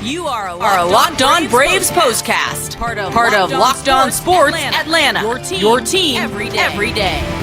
You are a Locked On Braves postcast. Part of Locked On Sports Atlanta. Your team every day.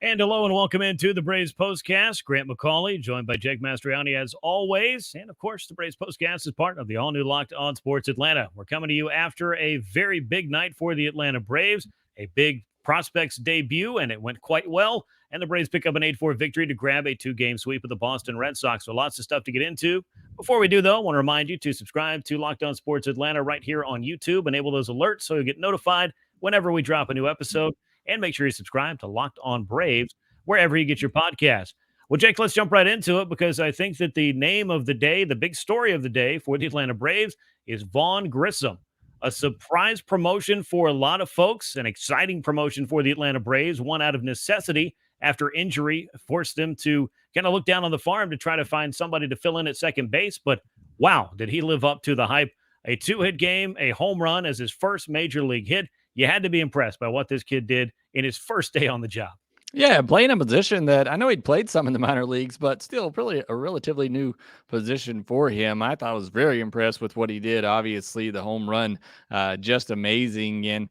And hello and welcome into the Braves Postcast. Grant McAuley, joined by Jake Mastroianni as always. And of course, the Braves Postcast is part of the all-new Locked On Sports Atlanta. We're coming to you after a very big night for the Atlanta Braves, a big prospects debut, and it went quite well. And the Braves pick up an 8-4 victory to grab a 2-game sweep of the Boston Red Sox. So lots of stuff to get into. Before we do, though, I want to remind you to subscribe to Locked On Sports Atlanta right here on YouTube. Enable those alerts so you'll get notified whenever we drop a new episode. And make sure you subscribe to Locked On Braves wherever you get your podcast. Well, Jake, let's jump right into it because I think that the name of the day, the big story of the day for the Atlanta Braves is Vaughn Grissom. A surprise promotion for a lot of folks, an exciting promotion for the Atlanta Braves, one out of necessity after injury forced them to kind of look down on the farm to try to find somebody to fill in at second base. But wow, did he live up to the hype? A 2-hit game, a home run as his first major league hit. You had to be impressed by what this kid did in his first day on the job. Yeah, playing a position that I know he'd played some in the minor leagues, but still really a relatively new position for him. I thought I was very impressed with what he did. Obviously, the home run, just amazing. And,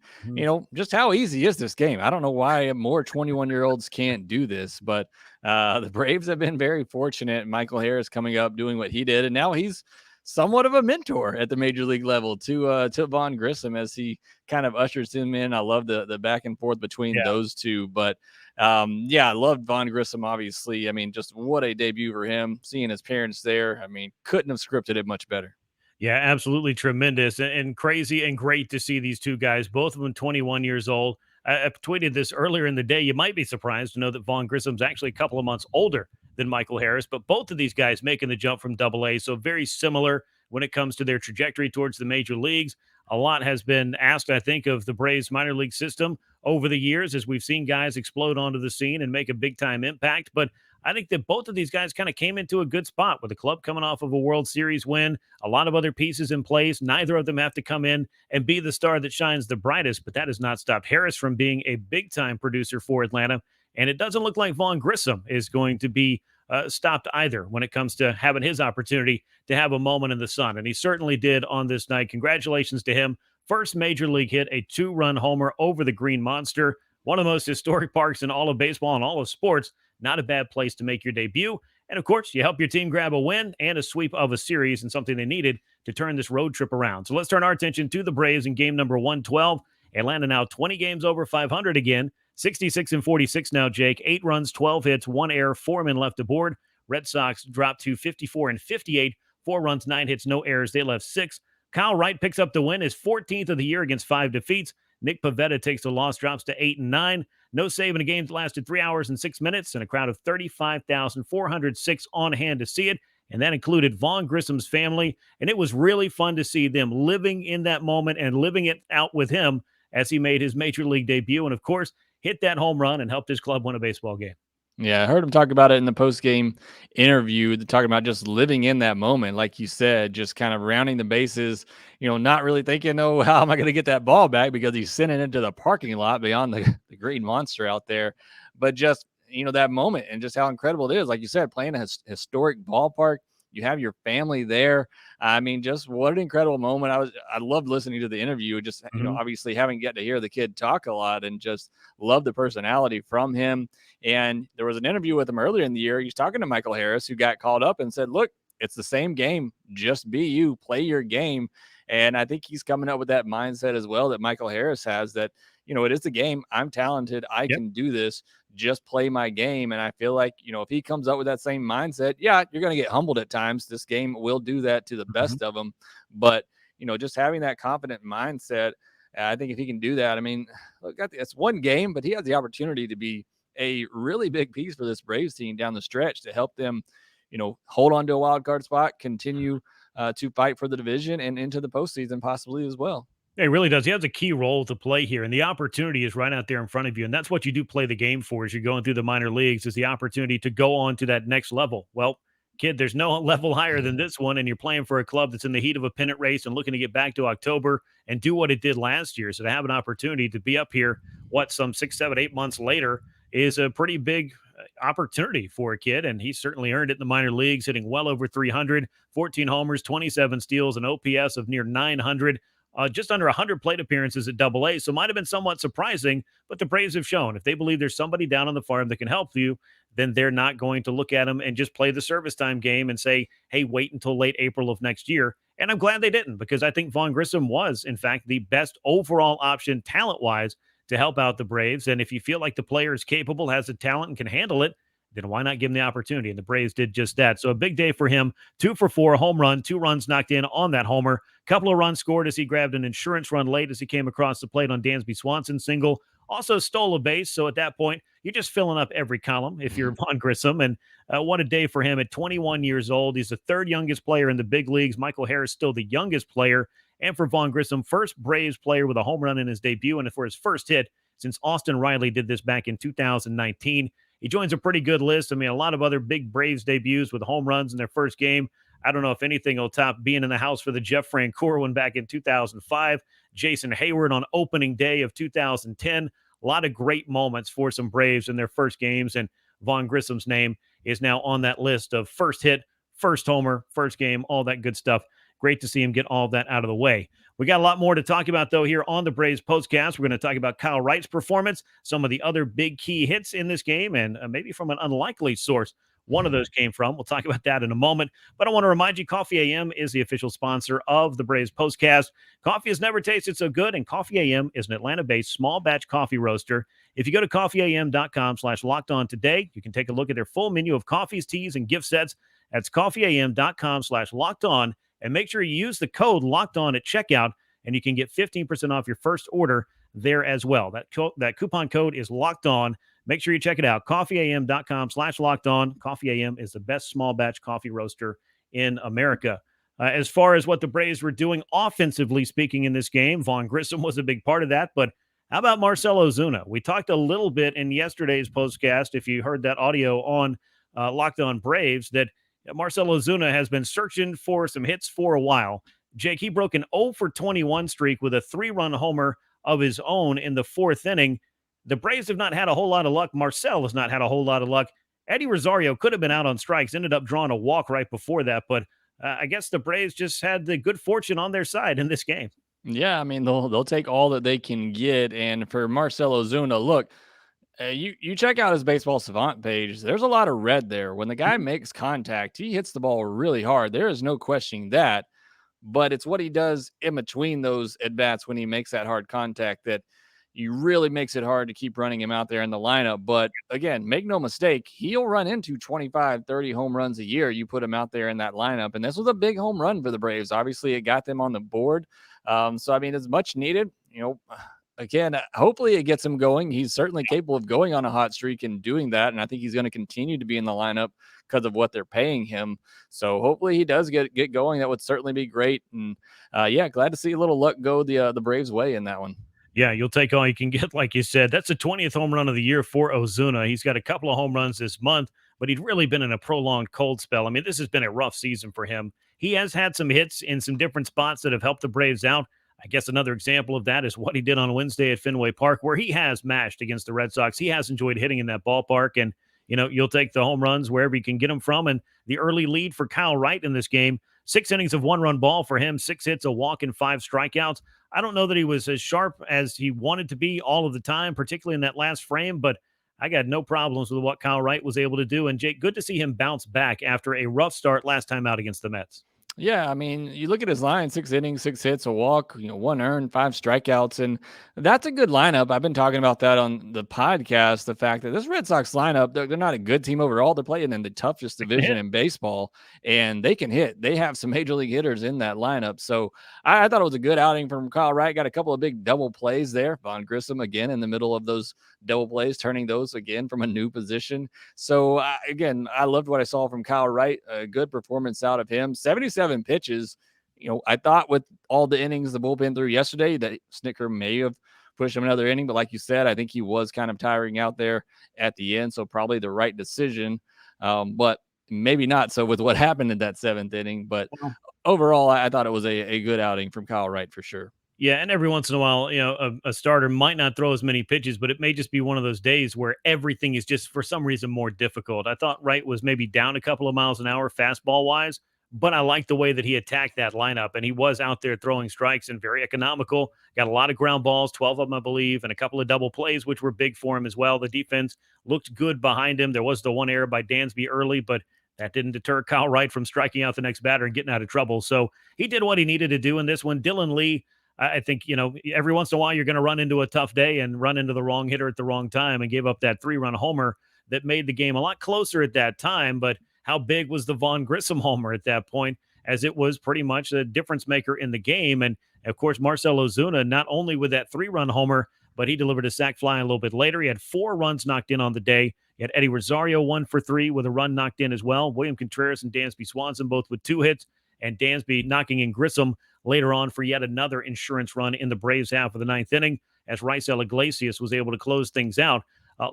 just how easy is this game? I don't know why more 21-year-olds can't do this, but the Braves have been very fortunate. Michael Harris coming up, doing what he did, and now he's somewhat of a mentor at the major league level to Vaughn Grissom as he kind of ushers him in. I love the back and forth between those two, but I loved Vaughn Grissom, obviously. I mean, just what a debut for him, seeing his parents there. I mean, couldn't have scripted it much better. Yeah, absolutely tremendous and crazy and great to see these two guys, both of them 21 years old. I tweeted this earlier in the day. You might be surprised to know that Vaughn Grissom's actually a couple of months older than Michael Harris, but both of these guys making the jump from Double-A, so very similar when it comes to their trajectory towards the major leagues. A lot has been asked, I think, of the Braves minor league system over the years as we've seen guys explode onto the scene and make a big-time impact. But I think that both of these guys kind of came into a good spot with the club coming off of a World Series win, a lot of other pieces in place. Neither of them have to come in and be the star that shines the brightest, but that has not stopped Harris from being a big-time producer for Atlanta. And it doesn't look like Vaughn Grissom is going to be stopped either when it comes to having his opportunity to have a moment in the sun. And he certainly did on this night. Congratulations to him. First major league hit, a 2-run homer over the Green Monster. One of the most historic parks in all of baseball and all of sports. Not a bad place to make your debut. And of course, you help your team grab a win and a sweep of a series and something they needed to turn this road trip around. So let's turn our attention to the Braves in game number 112. Atlanta now 20 games over 500 again. 66-46 now, Jake. 8 runs, 12 hits, 1 error, 4 men left aboard. Red Sox dropped to 54-58. 4 runs, 9 hits, no errors. They left 6. Kyle Wright picks up the win, his 14th of the year against 5 defeats. Nick Pivetta takes the loss, drops to 8-9. No save in a game that lasted 3 hours and 6 minutes, and a crowd of 35,406 on hand to see it. And that included Vaughn Grissom's family. And it was really fun to see them living in that moment and living it out with him as he made his major league debut. And of course, hit that home run and helped his club win a baseball game. Yeah, I heard him talk about it in the post-game interview, talking about just living in that moment, like you said, just kind of rounding the bases, not really thinking, oh, how am I going to get that ball back because he's sending it into the parking lot beyond the Green Monster out there. But just, that moment and just how incredible it is. Like you said, playing a historic ballpark, you have your family there. I mean, just what an incredible moment. I loved listening to the interview. Just, obviously having get to hear the kid talk a lot and just love the personality from him. And there was an interview with him earlier in the year. He's talking to Michael Harris, who got called up and said, look, it's the same game. Just be you, play your game. And I think he's coming up with that mindset as well that Michael Harris has, that, it is a game. I'm talented. I can do this. Just play my game. And I feel like, if he comes up with that same mindset, you're going to get humbled at times. This game will do that to the best of them. But, just having that confident mindset, I think if he can do that, I mean, look, it's one game, but he has the opportunity to be a really big piece for this Braves team down the stretch to help them, hold on to a wild card spot, continue to fight for the division and into the postseason possibly as well. Yeah, he really does. He has a key role to play here, and the opportunity is right out there in front of you, and that's what you do play the game for as you're going through the minor leagues, is the opportunity to go on to that next level. Well, kid, there's no level higher than this one, and you're playing for a club that's in the heat of a pennant race and looking to get back to October and do what it did last year. So to have an opportunity to be up here, some 6, 7, 8 months later, is a pretty big opportunity for a kid, and he certainly earned it in the minor leagues, hitting well over 300, 14 homers, 27 steals, an OPS of near 900. Just under 100 plate appearances at Double-A, so might have been somewhat surprising, but the Braves have shown if they believe there's somebody down on the farm that can help you, then they're not going to look at him and just play the service time game and say, hey, wait until late April of next year. And I'm glad they didn't, because I think Vaughn Grissom was, in fact, the best overall option talent-wise to help out the Braves. And if you feel like the player is capable, has the talent, and can handle it, then why not give him the opportunity? And the Braves did just that. So a big day for him. 2 for 4, a home run, 2 runs knocked in on that homer. Couple of runs scored as he grabbed an insurance run late as he came across the plate on Dansby Swanson's single. Also stole a base. So at that point, you're just filling up every column if you're Vaughn Grissom. And what a day for him at 21 years old. He's the 3rd youngest player in the big leagues. Michael Harris still the youngest player. And for Vaughn Grissom, first Braves player with a home run in his debut, and for his first hit since Austin Riley did this back in 2019. He joins a pretty good list. I mean, a lot of other big Braves debuts with home runs in their first game. I don't know if anything will top being in the house for the Jeff Francoeur one back in 2005. Jason Hayward on opening day of 2010. A lot of great moments for some Braves in their first games, and Vaughn Grissom's name is now on that list of first hit, first homer, first game, all that good stuff. Great to see him get all of that out of the way. We got a lot more to talk about, though, here on the Braves Postcast. We're going to talk about Kyle Wright's performance, some of the other big key hits in this game, and maybe from an unlikely source one of those came from. We'll talk about that in a moment. But I want to remind you, Coffee AM is the official sponsor of the Braves Postcast. Coffee has never tasted so good, and Coffee AM is an Atlanta-based small batch coffee roaster. If you go to coffeeam.com/lockedon today, you can take a look at their full menu of coffees, teas, and gift sets. That's coffeeam.com/lockedon. And make sure you use the code Locked On at checkout, and you can get 15% off your first order there as well. That coupon code is Locked On. Make sure you check it out. coffeeam.com/locked on. Coffee AM is the best small batch coffee roaster in America. As far as what the Braves were doing offensively speaking in this game, Vaughn Grissom was a big part of that. But how about Marcell Ozuna? We talked a little bit in yesterday's postcast, if you heard that audio on Locked On Braves, that Marcell Ozuna has been searching for some hits for a while. Jake, he broke an 0 for 21 streak with a 3-run homer of his own in the 4th inning. The Braves have not had a whole lot of luck. Marcell has not had a whole lot of luck. Eddie Rosario could have been out on strikes, ended up drawing a walk right before that. But I guess the Braves just had the good fortune on their side in this game. Yeah, I mean, they'll take all that they can get. And for Marcell Ozuna, look, you check out his Baseball Savant page. There's a lot of red there. When the guy makes contact, he hits the ball really hard. There is no questioning that. But it's what he does in between those at-bats when he makes that hard contact that really makes it hard to keep running him out there in the lineup. But again, make no mistake, he'll run into 25, 30 home runs a year. You put him out there in that lineup. And this was a big home run for the Braves. Obviously, it got them on the board. So, I mean, it's much needed. Again, hopefully it gets him going. He's certainly capable of going on a hot streak and doing that. And I think he's going to continue to be in the lineup because of what they're paying him. So hopefully he does get going. That would certainly be great. And glad to see a little luck go the Braves' way in that one. Yeah, you'll take all you can get, like you said. That's the 20th home run of the year for Ozuna. He's got a couple of home runs this month, but he'd really been in a prolonged cold spell. I mean, this has been a rough season for him. He has had some hits in some different spots that have helped the Braves out. I guess another example of that is what he did on Wednesday at Fenway Park, where he has mashed against the Red Sox. He has enjoyed hitting in that ballpark, and you'll take the home runs wherever you can get them from. And the early lead for Kyle Wright in this game, 6 innings of 1-run ball for him, 6 hits, a walk, and 5 strikeouts. I don't know that he was as sharp as he wanted to be all of the time, particularly in that last frame, but I got no problems with what Kyle Wright was able to do. And Jake, good to see him bounce back after a rough start last time out against the Mets. Yeah, I mean, you look at his line, 6 innings, 6 hits, a walk, 1 earned, 5 strikeouts, and that's a good lineup. I've been talking about that on the podcast, the fact that this Red Sox lineup, they're not a good team overall. They're playing in the toughest division in baseball, and they can hit. They have some major league hitters in that lineup. So I thought it was a good outing from Kyle Wright. Got a couple of big double plays there. Vaughn Grissom, again, in the middle of those double plays, turning those again from a new position. So, again, I loved what I saw from Kyle Wright. A good performance out of him. 77 pitches. I thought with all the innings the bullpen threw yesterday that Snicker may have pushed him another inning, but like you said, I think he was kind of tiring out there at the end, so probably the right decision. But maybe not so with what happened in that 7th inning. But Well, overall, I thought it was a good outing from Kyle Wright for sure. yeah, and every once in a while, a starter might not throw as many pitches, but it may just be one of those days where everything is just for some reason more difficult. I thought Wright was maybe down a couple of miles an hour fastball wise, but I liked the way that he attacked that lineup, and he was out there throwing strikes and very economical. Got a lot of ground balls, 12 of them, I believe, and a couple of double plays, which were big for him as well. The defense looked good behind him. There was the one error by Dansby early, but that didn't deter Kyle Wright from striking out the next batter and getting out of trouble. So he did what he needed to do in this one. Dylan Lee, I think, every once in a while you're going to run into a tough day and run into the wrong hitter at the wrong time, and gave up that 3-run homer that made the game a lot closer at that time. But how big was the Vaughn Grissom homer at that point, as it was pretty much a difference maker in the game? And of course, Marcell Ozuna, not only with that 3-run homer, but he delivered a sac fly a little bit later. He had 4 runs knocked in on the day. He had Eddie Rosario 1 for 3 with a run knocked in as well. William Contreras and Dansby Swanson both with 2 hits, and Dansby knocking in Grissom later on for yet another insurance run in the Braves half of the 9th inning, as Raisel Iglesias was able to close things out.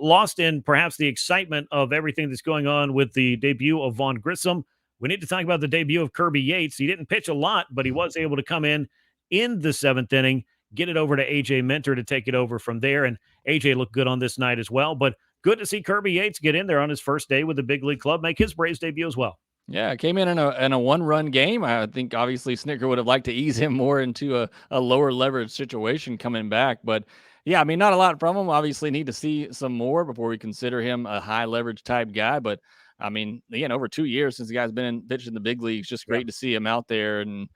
Lost in perhaps the excitement of everything that's going on with the debut of Vaughn Grissom, we need to talk about the debut of Kirby Yates. He didn't pitch a lot, but he was able to come in the 7th inning, get it over to A.J. Minter to take it over from there, and A.J. looked good on this night as well. But good to see Kirby Yates get in there on his first day with the big league club, make his Braves debut as well. Yeah, it came in a 1-run game. I think obviously Snicker would have liked to ease him more into a lower leverage situation coming back. But yeah, I mean, not a lot from him. Obviously need to see some more before we consider him a high leverage type guy. But I mean, again, over 2 years since the guy's been pitching the big leagues, just great to see him out there. And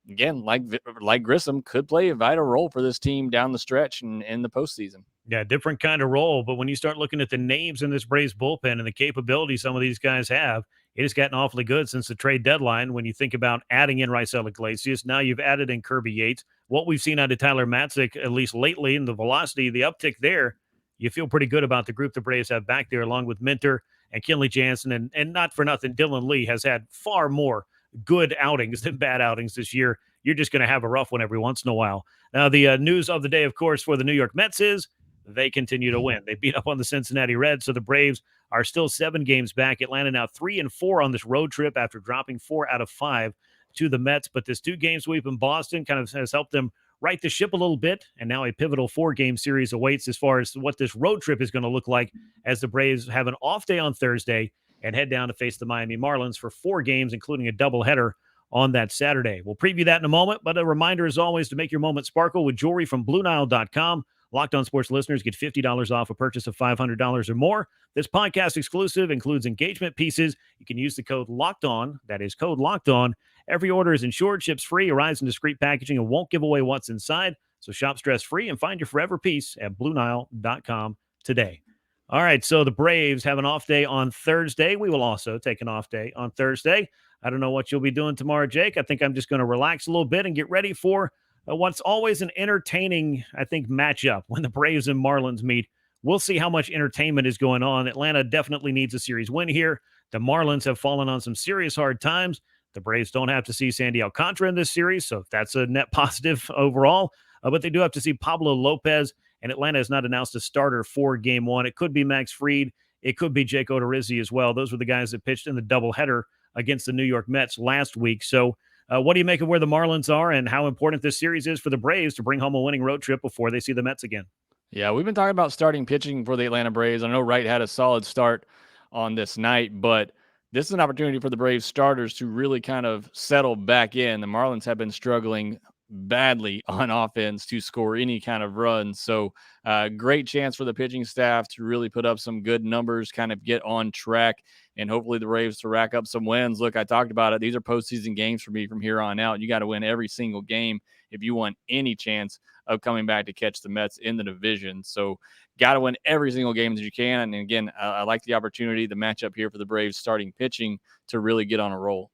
again, like Grissom, could play a vital role for this team down the stretch and in the postseason. Yeah, different kind of role. But when you start looking at the names in this Braves bullpen and the capability some of these guys have, it has gotten awfully good since the trade deadline. When you think about adding in Raisel Iglesias, now you've added in Kirby Yates. What we've seen out of Tyler Matzik, at least lately, in the velocity, the uptick there, you feel pretty good about the group the Braves have back there, along with Minter and Kenley Jansen. And not for nothing, Dylan Lee has had far more good outings than bad outings this year. You're just going to have a rough one every once in a while. Now, the news of the day, of course, for the New York Mets is they continue to win. They beat up on the Cincinnati Reds, so the Braves are still 7 games back. Atlanta now 3-4 on this road trip after dropping 4 out of 5 to the Mets. But this 2-game sweep in Boston kind of has helped them right the ship a little bit, and now a pivotal 4-game series awaits as far as what this road trip is going to look like, as the Braves have an off day on Thursday and head down to face the Miami Marlins for 4 games, including a doubleheader on that Saturday. We'll preview that in a moment, but a reminder, as always, to make your moment sparkle with jewelry from BlueNile.com. Locked On Sports listeners get $50 off a purchase of $500 or more. This podcast exclusive includes engagement pieces. You can use the code Locked On. That is code Locked On. Every order is insured, ships free, arrives in discreet packaging, and won't give away what's inside. So shop stress-free and find your forever piece at BlueNile.com today. All right, so the Braves have an off day on Thursday. We will also take an off day on Thursday. I don't know what you'll be doing tomorrow, Jake. I think I'm just going to relax a little bit and get ready for what's always an entertaining, I think, matchup when the Braves and Marlins meet. We'll see how much entertainment is going on. Atlanta definitely needs a series win here. The Marlins have fallen on some serious hard times. The Braves don't have to see Sandy Alcantara in this series, so that's a net positive overall. But they do have to see Pablo Lopez, and Atlanta has not announced a starter for Game 1. It could be Max Fried. It could be Jake Odorizzi as well. Those were the guys that pitched in the doubleheader against the New York Mets last week. So what do you make of where the Marlins are and how important this series is for the Braves to bring home a winning road trip before they see the Mets again? Yeah, we've been talking about starting pitching for the Atlanta Braves. I know Wright had a solid start on this night, but this is an opportunity for the Braves starters to really kind of settle back in. The Marlins have been struggling badly on offense to score any kind of run. So great chance for the pitching staff to really put up some good numbers, kind of get on track, and hopefully the Braves to rack up some wins. Look, I talked about it. These are postseason games for me from here on out. You got to win every single game if you want any chance of coming back to catch the Mets in the division. So got to win every single game that you can. And again, I like the opportunity, the matchup here for the Braves starting pitching to really get on a roll.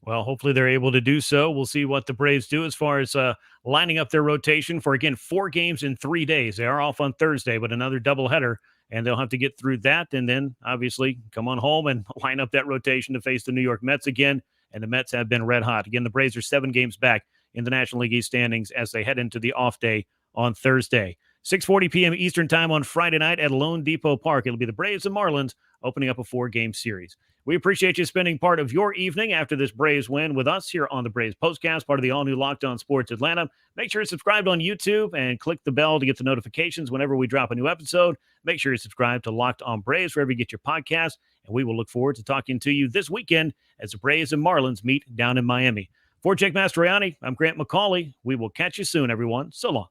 Well, hopefully they're able to do so. We'll see what the Braves do as far as lining up their rotation for, again, 4 games in 3 days. They are off on Thursday, but another doubleheader, and they'll have to get through that and then obviously come on home and line up that rotation to face the New York Mets again. And the Mets have been red hot. Again, the Braves are 7 games back in the National League East standings as they head into the off day on Thursday. 6:40 p.m. Eastern time on Friday night at Lone Depot Park. It'll be the Braves and Marlins opening up a 4-game series. We appreciate you spending part of your evening after this Braves win with us here on the Braves Postcast, part of the all-new Locked On Sports Atlanta. Make sure you're subscribed on YouTube and click the bell to get the notifications whenever we drop a new episode. Make sure you subscribe to Locked On Braves wherever you get your podcast, and we will look forward to talking to you this weekend as the Braves and Marlins meet down in Miami. For Jake Mastroianni, I'm Grant McAuley. We will catch you soon, everyone. So long.